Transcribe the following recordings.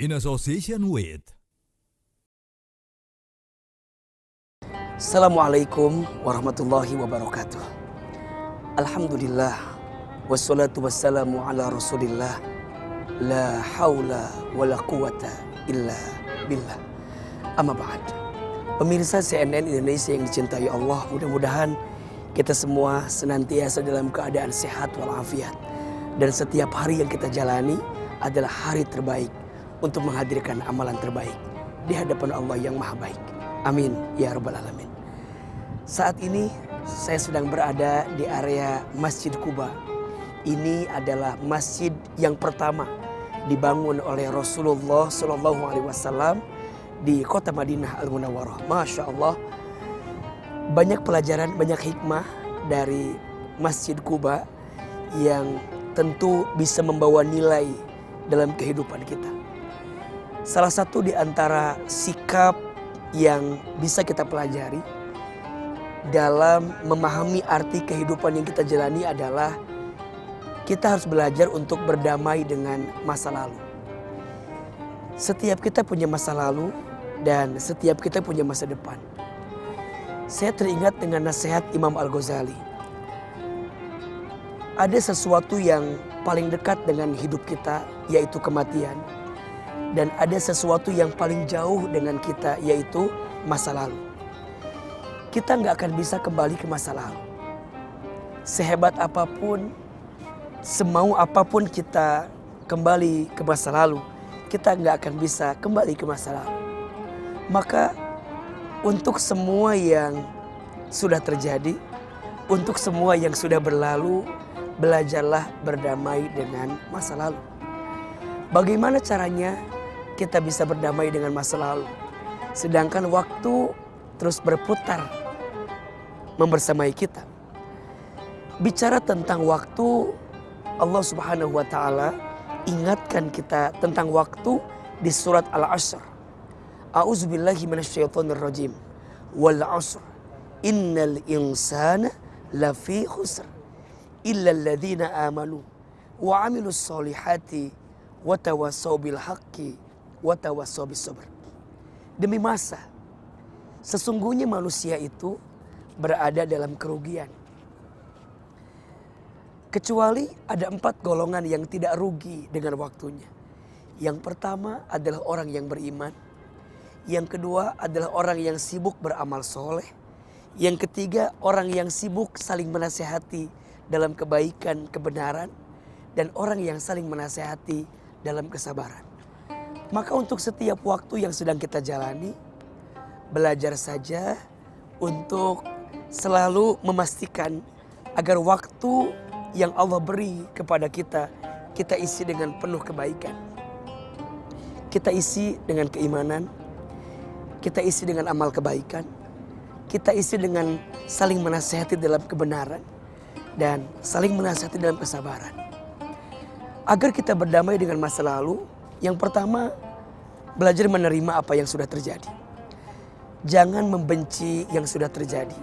in association with. Assalamualaikum warahmatullahi wabarakatuh. Alhamdulillah, wassalatu wassalamu ala rasulillah. La haula wa la quwata illa billah. Amma ba'd. Pemirsa CNN Indonesia yang dicintai Allah, mudah-mudahan kita semua senantiasa dalam keadaan sehat walafiat. Dan setiap hari yang kita jalani adalah hari terbaik untuk menghadirkan amalan terbaik di hadapan Allah yang maha baik. Amin ya rabbal alamin. Saat ini saya sedang berada di area Masjid Quba. Ini adalah masjid yang pertama dibangun oleh Rasulullah SAW di kota Madinah Al-Munawwarah. Masya Allah, banyak pelajaran, banyak hikmah dari Masjid Quba yang tentu bisa membawa nilai dalam kehidupan kita. Salah satu di antara sikap yang bisa kita pelajari dalam memahami arti kehidupan yang kita jalani adalah kita harus belajar untuk berdamai dengan masa lalu. Setiap kita punya masa lalu dan setiap kita punya masa depan. Saya teringat dengan nasihat Imam Al-Ghazali. Ada sesuatu yang paling dekat dengan hidup kita, yaitu kematian. Dan ada sesuatu yang paling jauh dengan kita, yaitu masa lalu. Kita nggak akan bisa kembali ke masa lalu. Sehebat apapun, semau apapun kita kembali ke masa lalu, kita nggak akan bisa kembali ke masa lalu. Maka untuk semua yang sudah terjadi, untuk semua yang sudah berlalu, belajarlah berdamai dengan masa lalu. Bagaimana caranya kita bisa berdamai dengan masa lalu, sedangkan waktu terus berputar membersamai kita? Bicara tentang waktu, Allah Subhanahu wa taala ingatkan kita tentang waktu di surat Al-Asr. A'udzubillahi minasyaitonirrajim. Wal 'asr innal insana lafi khusr illa alladzina amanu wa 'amilus solihati wa tawassaw bil haqqi wa tawassaw bis sabr. Demi masa, sesungguhnya manusia itu berada dalam kerugian. Kecuali ada 4 golongan yang tidak rugi dengan waktunya. Yang pertama adalah orang yang beriman. Yang kedua adalah orang yang sibuk beramal soleh. Yang ketiga orang yang sibuk saling menasehati dalam kebaikan, kebenaran. Dan orang yang saling menasehati dalam kesabaran. Maka untuk setiap waktu yang sedang kita jalani, belajar saja untuk selalu memastikan agar waktu yang Allah beri kepada kita, kita isi dengan penuh kebaikan. Kita isi dengan keimanan, kita isi dengan amal kebaikan, kita isi dengan saling menasihati dalam kebenaran, dan saling menasihati dalam kesabaran. Agar kita berdamai dengan masa lalu, yang pertama, belajar menerima apa yang sudah terjadi. Jangan membenci yang sudah terjadi.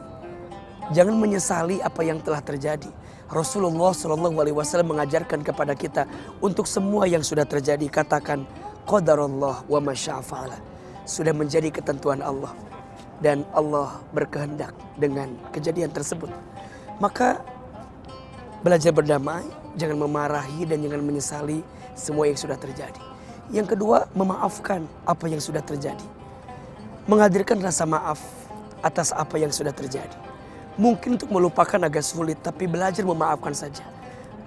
Jangan menyesali apa yang telah terjadi. Rasulullah SAW mengajarkan kepada kita untuk semua yang sudah terjadi, katakan qadarullah wa ma syaa fa'ala. Sudah menjadi ketentuan Allah dan Allah berkehendak dengan kejadian tersebut. Maka belajar berdamai, jangan memarahi dan jangan menyesali semua yang sudah terjadi. Yang kedua, memaafkan apa yang sudah terjadi. Menghadirkan rasa maaf atas apa yang sudah terjadi. Mungkin untuk melupakan agak sulit, tapi belajar memaafkan saja.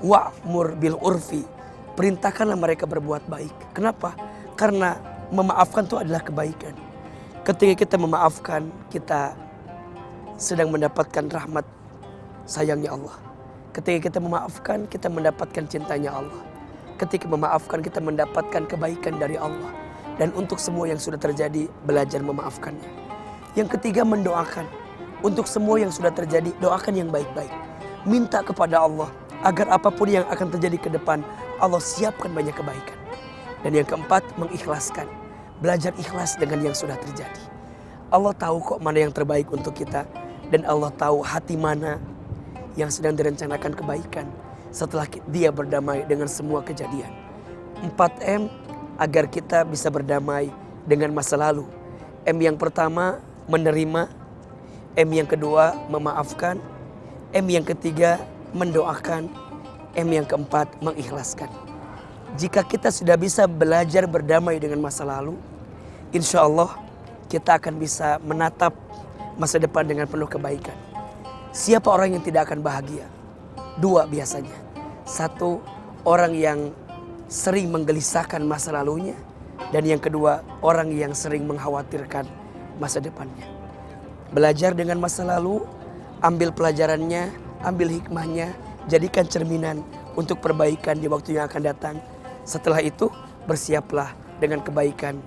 Wa'mur bil urfi. Perintahkanlah mereka berbuat baik. Kenapa? Karena memaafkan itu adalah kebaikan. Ketika kita memaafkan, kita sedang mendapatkan rahmat sayangnya Allah. Ketika kita memaafkan, kita mendapatkan cintanya Allah. Ketika memaafkan, kita mendapatkan kebaikan dari Allah. Dan untuk semua yang sudah terjadi, belajar memaafkannya. Yang ketiga, mendoakan. Untuk semua yang sudah terjadi, doakan yang baik-baik. Minta kepada Allah agar apapun yang akan terjadi ke depan, Allah siapkan banyak kebaikan. Dan yang keempat, mengikhlaskan. Belajar ikhlas dengan yang sudah terjadi. Allah tahu kok mana yang terbaik untuk kita. Dan Allah tahu hati mana yang sedang direncanakan kebaikan setelah dia berdamai dengan semua kejadian. 4M, agar kita bisa berdamai dengan masa lalu. M yang pertama menerima, M yang kedua memaafkan, M yang ketiga mendoakan, M yang keempat mengikhlaskan. Jika kita sudah bisa belajar berdamai dengan masa lalu, insya Allah kita akan bisa menatap masa depan dengan penuh kebaikan. Siapa orang yang tidak akan bahagia? Dua biasanya. Satu, orang yang sering menggelisahkan masa lalunya. Dan yang kedua, orang yang sering mengkhawatirkan masa depannya. Belajar dengan masa lalu, ambil pelajarannya, ambil hikmahnya, jadikan cerminan untuk perbaikan di waktu yang akan datang. Setelah itu, bersiaplah dengan kebaikan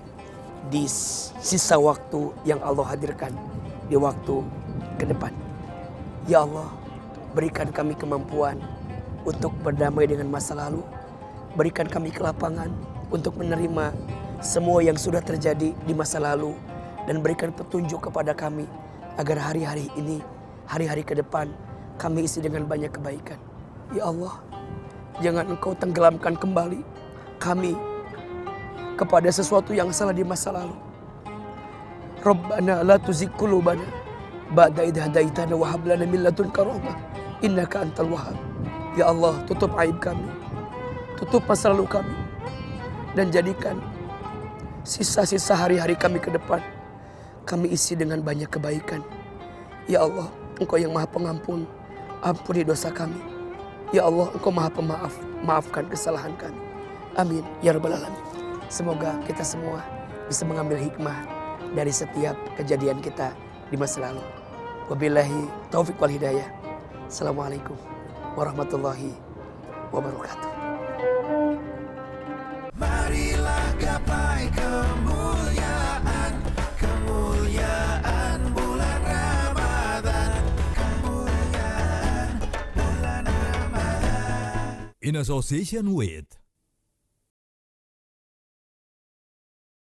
di sisa waktu yang Allah hadirkan di waktu ke depan. Ya Allah, berikan kami kemampuan untuk berdamai dengan masa lalu. Berikan kami kelapangan untuk menerima semua yang sudah terjadi di masa lalu. Dan berikan petunjuk kepada kami agar hari-hari ini, hari-hari ke depan, kami isi dengan banyak kebaikan. Ya Allah, jangan Engkau tenggelamkan kembali kami kepada sesuatu yang salah di masa lalu. Rabbana la tuzigh qulubana ba'da idh hadaitana wa hab lana min ladunka rahmah innaka antal wahhab. Ya Allah, tutup aib kami, tutup masa lalu kami, dan jadikan sisa-sisa hari-hari kami ke depan kami isi dengan banyak kebaikan. Ya Allah, Engkau yang Maha Pengampun, ampuni dosa kami. Ya Allah, Engkau Maha Pemaaf, maafkan kesalahan kami. Amin ya rabbal alamin. Semoga kita semua bisa mengambil hikmah dari setiap kejadian kita di masa lalu. Wabillahi taufik wal hidayah. Assalamualaikum warahmatullahi wabarakatuh. Marilah gapai kemuliaan, kemuliaan bulan Ramadan, kemuliaan bulan Ramadan. In association with